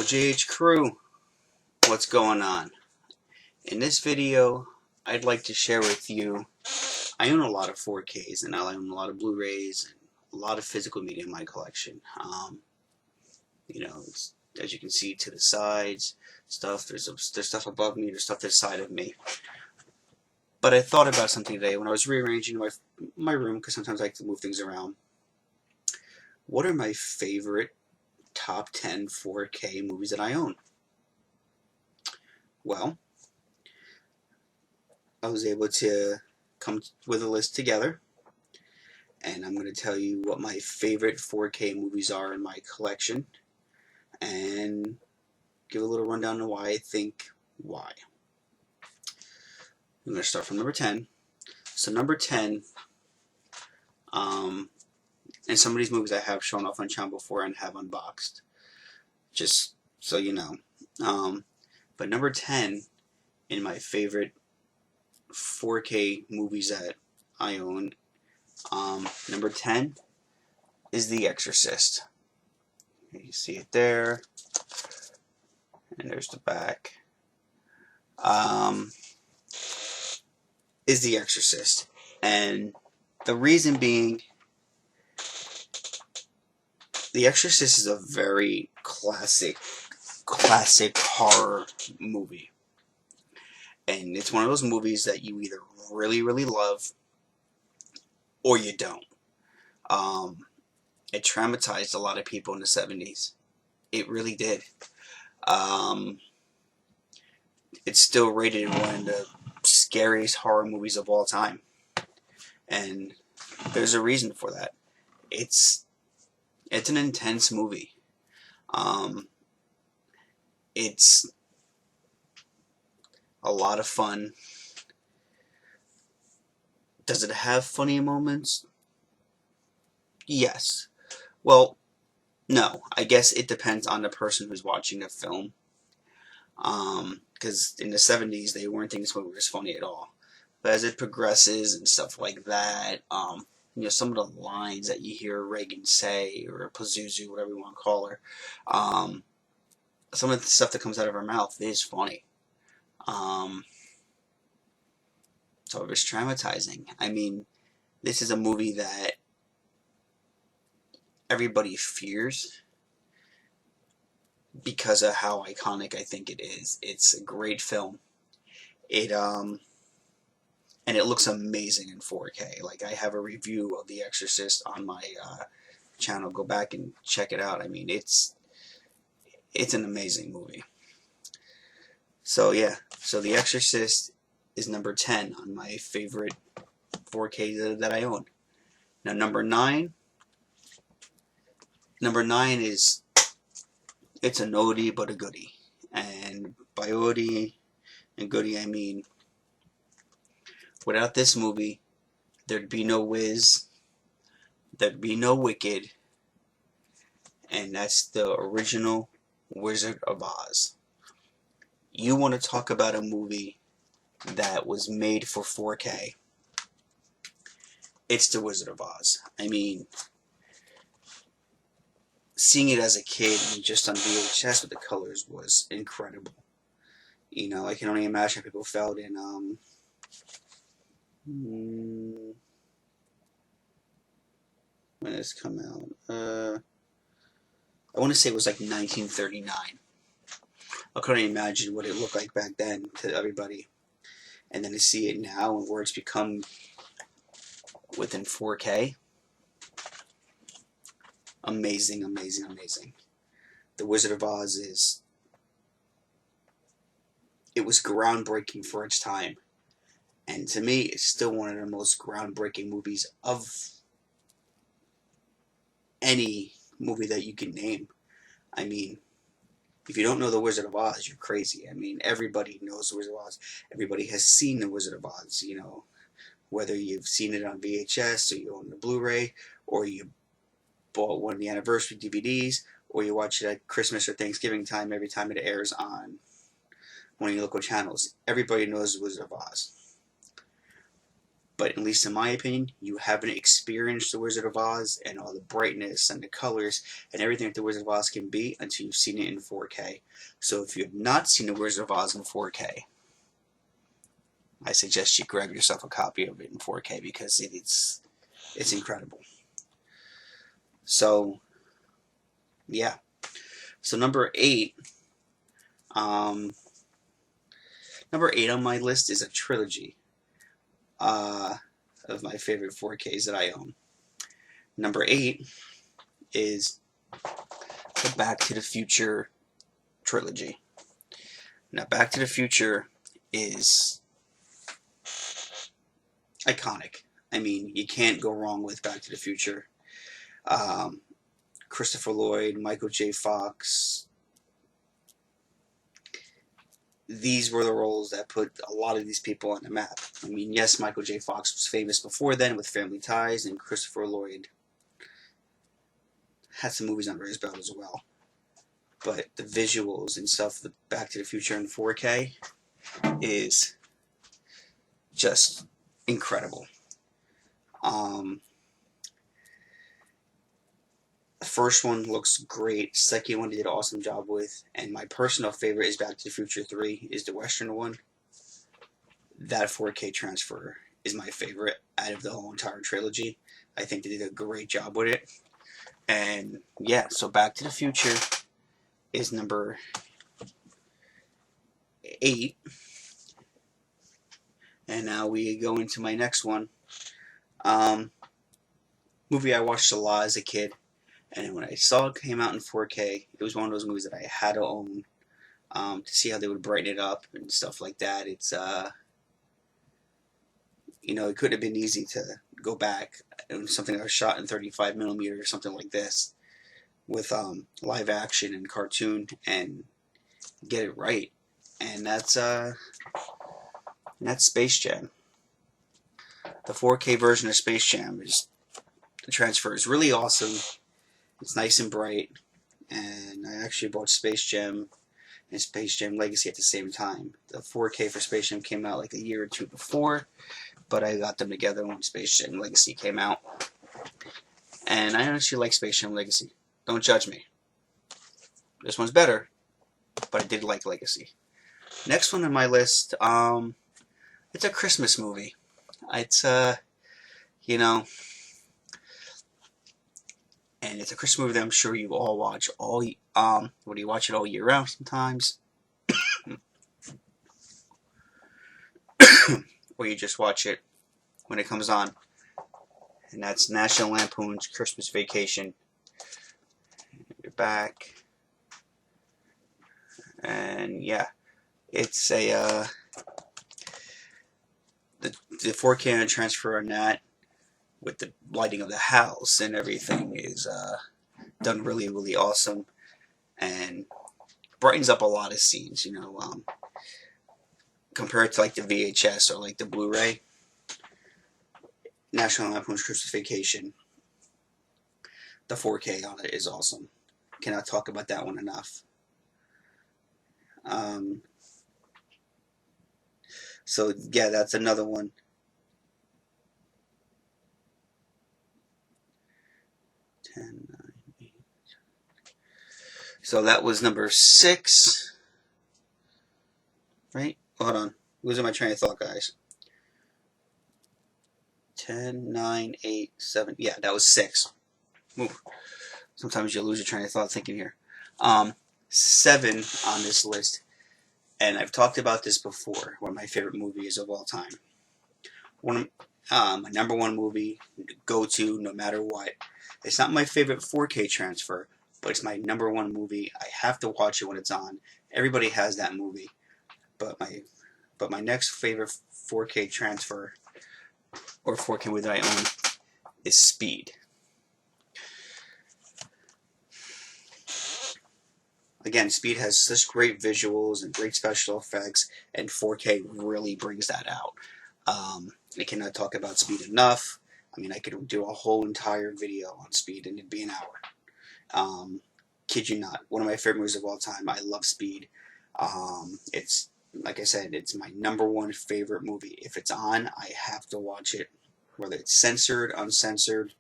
JH Crew, what's going on? In this video, I'd like to share with you, I own a lot of 4Ks and I own a lot of Blu-rays and a lot of physical media in my collection. As you can see to the sides, there's stuff above me, there's stuff to the side of me. But I thought about something today when I was rearranging my room, because sometimes I like to move things around. What are my favorite top 10 4K movies that I own? Well, I was able to come with a list together, and I'm going to tell you what my favorite 4K movies are in my collection and give a little rundown on why I think why. I'm going to start from number 10. So number 10, and some of these movies I have shown off on channel before and have unboxed, just so you know. But number 10 in my favorite 4K movies that I own, number 10 is The Exorcist. You see it there, and there's the back. Is The Exorcist, and the reason being, The Exorcist is a very classic horror movie, and it's one of those movies that you either really love or you don't. It traumatized a lot of people in the 70s. It really did. It's still rated one of the scariest horror movies of all time, and there's a reason for that. It's an intense movie. It's a lot of fun. Does it have funny moments? Yes. Well, no. I guess it depends on the person who's watching the film. Because in the 70s, they weren't thinking this movie was funny at all. But as it progresses and stuff like that, some of the lines that you hear Reagan say, or Pazuzu, whatever you want to call her, some of the stuff that comes out of her mouth is funny. So it was traumatizing. I mean, this is a movie that everybody fears because of how iconic I think it is. It's a great film. And it looks amazing in 4K. Like, I have a review of The Exorcist on my channel. Go back and check it out. I mean, it's an amazing movie. So yeah, so The Exorcist is number 10 on my favorite 4K that I own. Now number 9 is, it's an oldie but a goodie. And by oldie and goodie I mean, without this movie, there'd be no Wiz, there'd be no Wicked, and that's the original Wizard of Oz. You want to talk about a movie that was made for 4K, it's the Wizard of Oz. I mean, seeing it as a kid and just on VHS with the colors was incredible. I can only imagine people felt in when this come out. I want to say it was like 1939. I couldn't imagine what it looked like back then to everybody, and then to see it now and where it's become within 4K. Amazing. The Wizard of Oz it was groundbreaking for its time, and to me it's still one of the most groundbreaking movies of any movie that you can name. I mean, if you don't know the Wizard of Oz, you're crazy. I mean, everybody knows the Wizard of Oz. Everybody has seen the Wizard of Oz, whether you've seen it on VHS, or you own the Blu-ray, or you bought one of the anniversary DVDs, or you watch it at Christmas or Thanksgiving time every time it airs on one of your local channels. Everybody knows the Wizard of Oz. But at least in my opinion, you haven't experienced The Wizard of Oz and all the brightness and the colors and everything that The Wizard of Oz can be until you've seen it in 4K. So if you have not seen The Wizard of Oz in 4K, I suggest you grab yourself a copy of it in 4K because it's incredible. So, yeah. So number 8 on my list is a trilogy of my favorite 4Ks that I own. Number 8 is the Back to the Future trilogy. Now, Back to the Future is iconic. I mean, you can't go wrong with Back to the Future. Christopher Lloyd, Michael J. Fox, these were the roles that put a lot of these people on the map. I mean, yes, Michael J. Fox was famous before then with Family Ties, and Christopher Lloyd had some movies under his belt as well. But the visuals and stuff, the Back to the Future in 4K is just incredible. The first one looks great. Second one they did an awesome job with. And my personal favorite is Back to the Future 3, is the Western one. That 4K transfer is my favorite out of the whole entire trilogy. I think they did a great job with it. And yeah, so Back to the Future is number 8. And now we go into my next one. Movie I watched a lot as a kid. And when I saw it came out in 4K, it was one of those movies that I had to own to see how they would brighten it up and stuff like that. It's, you know, it could have been easy to go back and something that was shot in 35mm or something like this with live action and cartoon and get it right. And that's Space Jam. The 4K version of Space Jam the transfer is really awesome. It's nice and bright, and I actually bought Space Jam and Space Jam Legacy at the same time. The 4K for Space Jam came out like a year or two before, but I got them together when Space Jam Legacy came out. And I actually like Space Jam Legacy. Don't judge me. This one's better, but I did like Legacy. Next one on my list, it's a Christmas movie. It's, you know... And it's a Christmas movie that I'm sure you all watch do you watch it all year round sometimes? Or you just watch it when it comes on. And that's National Lampoon's Christmas Vacation. You're back. And yeah, it's a the 4K on transfer on that, with the lighting of the house and everything, is done really, really awesome, and brightens up a lot of scenes, you know, compared to like the VHS or like the Blu-ray. National Lampoon's Christmas Vacation, the 4K on it is awesome. Cannot talk about that one enough. So yeah, that's another one. So that was number 6, right? Hold on, losing my train of thought, guys. 10, 9, 8, 7. Yeah, that was 6. Move. Sometimes you lose your train of thought thinking here. 7 on this list, and I've talked about this before. One of my favorite movies of all time. My number 1 movie, go-to, no matter what. It's not my favorite 4K transfer, but it's my number 1 movie. I have to watch it when it's on. Everybody has that movie, but my next favorite 4K transfer or 4K movie that I own is Speed. Again, Speed has such great visuals and great special effects, and 4K really brings that out. I cannot talk about Speed enough. I mean, I could do a whole entire video on Speed and it'd be an hour. Kid you not, one of my favorite movies of all time. I love Speed. It's, like I said, it's my number 1 favorite movie. If it's on, I have to watch it. whether it's censored, uncensored.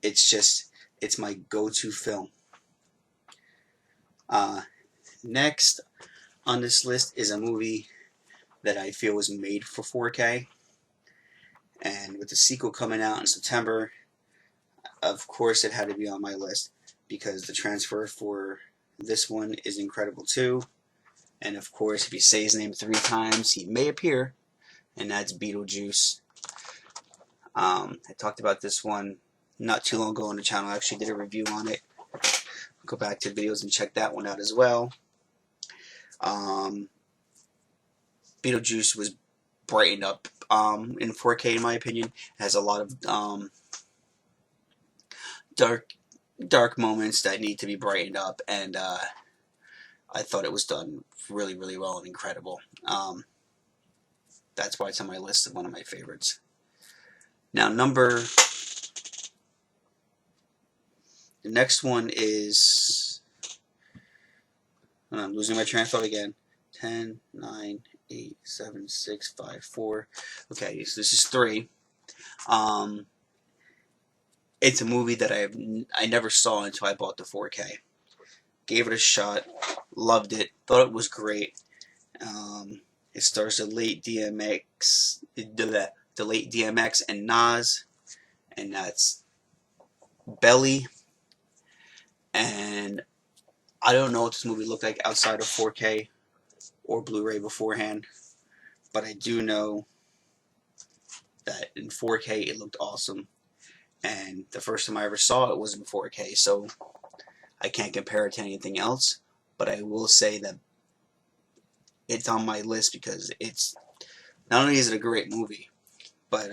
It's my go-to film. Next on this list is a movie that I feel was made for 4K, and with the sequel coming out in September, of course it had to be on my list because the transfer for this one is incredible too. And of course, if you say his name 3 times, he may appear, and that's Beetlejuice. I talked about this one not too long ago on the channel. I actually did a review on it. Go back to videos and check that one out as well. Beetlejuice was brightened up in 4K, in my opinion. It has a lot of dark moments that need to be brightened up, and I thought it was done really, really well and incredible. That's why it's on my list of one of my favorites. Now, the next one is, I'm losing my train of thought again. 10, 9, 8, 7, 6, 5, 4. Okay, so this is 3. It's a movie that I never saw until I bought the 4K. Gave it a shot, loved it, thought it was great. It stars the late DMX and Nas, and that's Belly. And I don't know what this movie looked like outside of 4K or Blu-ray beforehand, but I do know that in 4K it looked awesome. And the first time I ever saw it was in 4K, so I can't compare it to anything else. But I will say that it's on my list because it's not only is it a great movie, but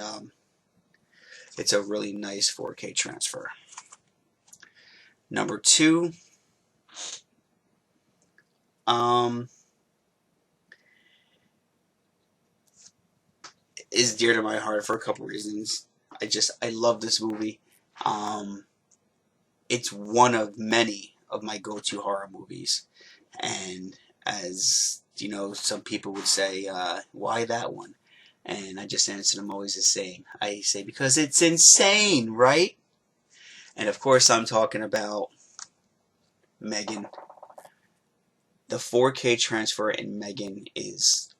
it's a really nice 4K transfer. Number 2, is dear to my heart for a couple reasons. I love this movie. It's one of many of my go-to horror movies, and as you know, some people would say, why that one? And I just answer them always the same. I say, because it's insane, right? And of course I'm talking about Megan. The 4K transfer in Megan is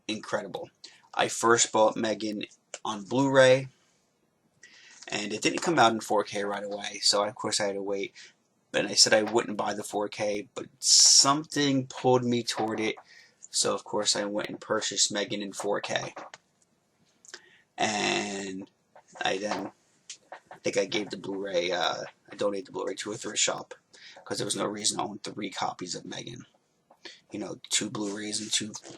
incredible. I first bought Megan on Blu-ray, and it didn't come out in 4K right away, so of course I had to wait. And I said I wouldn't buy the 4K, but something pulled me toward it, so of course I went and purchased Megan in 4K. And I think I gave the Blu-ray, I donated the Blu-ray to a thrift shop, because there was no reason to own 3 copies of Megan. You know, 2 Blu-rays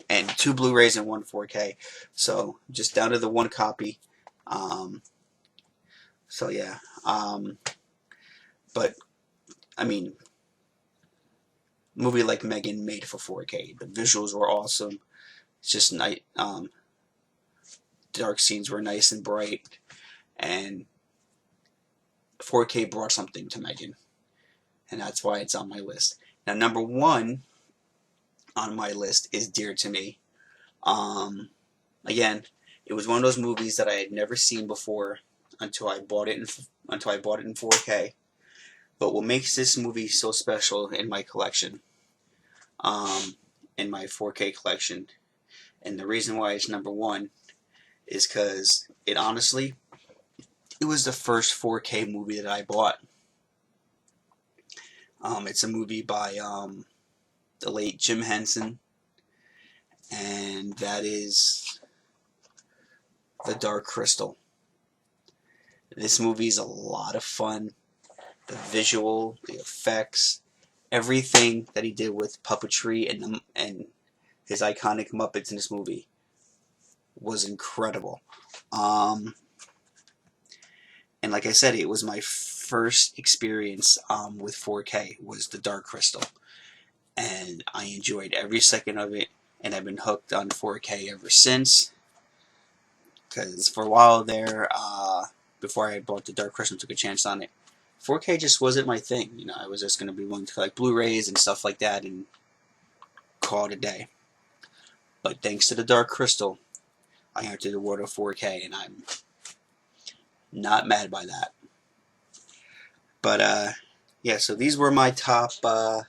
and 2 Blu-rays and 1 4K. So just down to the 1 copy. So yeah. But I mean, movie like Megan made for 4K. The visuals were awesome. It's just nice. Dark scenes were nice and bright, and 4K brought something to Megan, and that's why it's on my list. Now, number 1 on my list is Dear to Me. Again, it was one of those movies that I had never seen before until I bought it in 4K. But what makes this movie so special in my collection, in my 4K collection, and the reason why it's number 1 is because it was the first 4K movie that I bought. It's a movie by the late Jim Henson, and that is The Dark Crystal. This movie is a lot of fun. The visual, the effects, everything that he did with puppetry and his iconic Muppets in this movie was incredible. And like I said, it was my first experience with 4K was The Dark Crystal, and I enjoyed every second of it, and I've been hooked on 4K ever since. Because for a while there, before I bought The Dark Crystal and took a chance on it, 4K just wasn't my thing. You know, I was just going to be willing to collect Blu-rays and stuff like that and call it a day. But thanks to The Dark Crystal, I entered the world of 4K, and I'm not mad by that. But yeah, so these were my top 10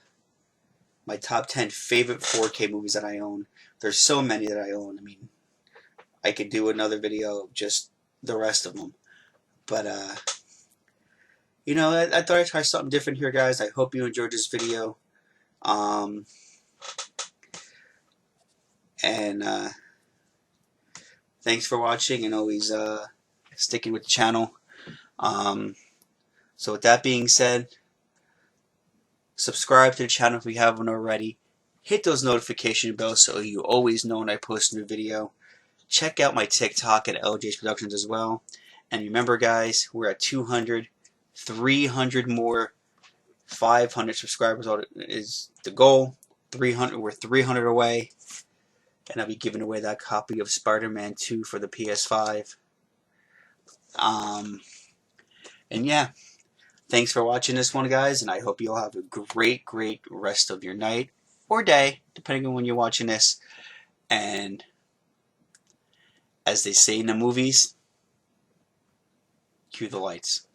favorite 4K movies that I own. There's so many that I own. I mean, I could do another video of just the rest of them. But you know, I thought I'd try something different here, guys. I hope you enjoyed this video. And thanks for watching and always sticking with the channel. So with that being said, subscribe to the channel if you haven't already. Hit those notification bells so you always know when I post a new video. Check out my TikTok at LJ's Productions as well. And remember, guys, we're at 200, 300 more, 500 subscribers is the goal. 300, we're 300 away. And I'll be giving away that copy of Spider-Man 2 for the PS5. And yeah, thanks for watching this one, guys, and I hope you'll have a great rest of your night or day, depending on when you're watching this. And as they say in the movies, cue the lights.